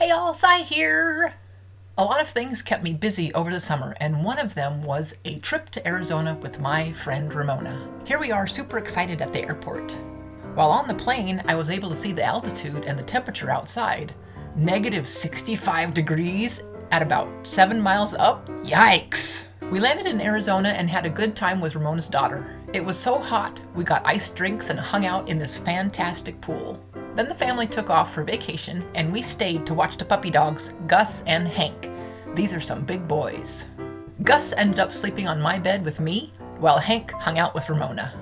Hey all, Cy here! A lot of things kept me busy over the summer, and one of them was a trip to Arizona with my friend Ramona. Here we are, super excited at the airport. While on the plane, I was able to see the altitude and the temperature outside. Negative 65 degrees at about 7 miles up? Yikes! We landed in Arizona and had a good time with Ramona's daughter. It was so hot, we got iced drinks and hung out in this fantastic pool. Then the family took off for vacation, and we stayed to watch the puppy dogs, Gus and Hank. These are some big boys. Gus ended up sleeping on my bed with me, while Hank hung out with Ramona.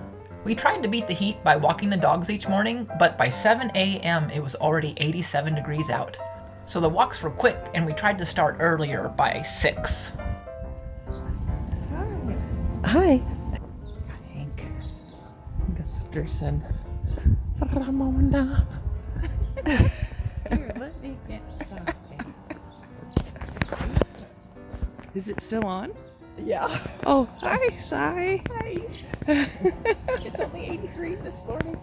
We tried to beat the heat by walking the dogs each morning, but by 7 a.m. it was already 87 degrees out. So the walks were quick, and we tried to start earlier by 6. Hi. Hank. Gus and Ramona. Here, let me get something. Is it still on? Yeah. Oh, hi, Cy. Hi. It's only 83 this morning.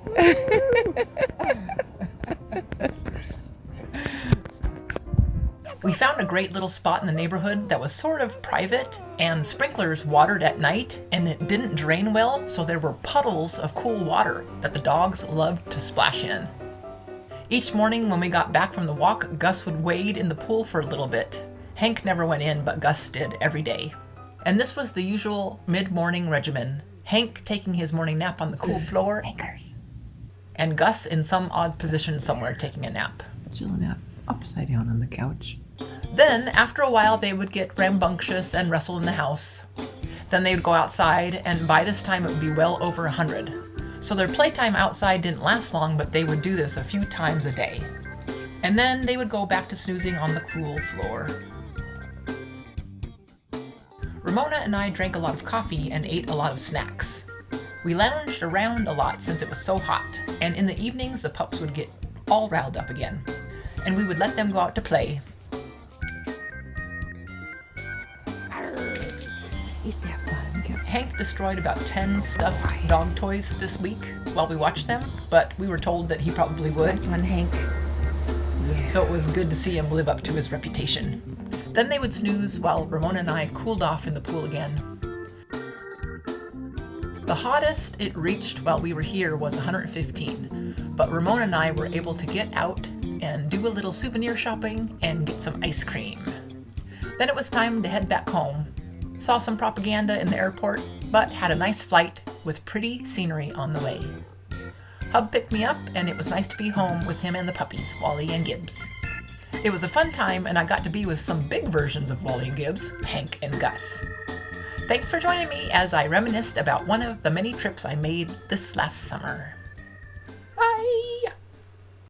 We found a great little spot in the neighborhood that was sort of private, and sprinklers watered at night, and it didn't drain well, so there were puddles of cool water that the dogs loved to splash in. Each morning when we got back from the walk, Gus would wade in the pool for a little bit. Hank never went in, but Gus did every day. And this was the usual mid-morning regimen. Hank taking his morning nap on the cool floor, and Gus in some odd position somewhere taking a nap. Chilling out upside down on the couch. Then, after a while, they would get rambunctious and wrestle in the house. Then they would go outside, and by this time it would be well over 100. So their playtime outside didn't last long, but they would do this a few times a day. And then they would go back to snoozing on the cool floor. Ramona and I drank a lot of coffee and ate a lot of snacks. We lounged around a lot since it was so hot, and in the evenings the pups would get all riled up again, and we would let them go out to play. Is that fun? Hank destroyed about 10 stuffed dog toys this week while we watched them, but we were told that he probably would. Fun, Hank. Yeah. So it was good to see him live up to his reputation. Then they would snooze while Ramona and I cooled off in the pool again. The hottest it reached while we were here was 115, but Ramona and I were able to get out and do a little souvenir shopping and get some ice cream. Then it was time to head back home. Saw some propaganda in the airport, but had a nice flight with pretty scenery on the way. Hub picked me up, and it was nice to be home with him and the puppies, Wally and Gibbs. It was a fun time, and I got to be with some big versions of Wally and Gibbs, Hank and Gus. Thanks for joining me as I reminisced about one of the many trips I made this last summer. Bye!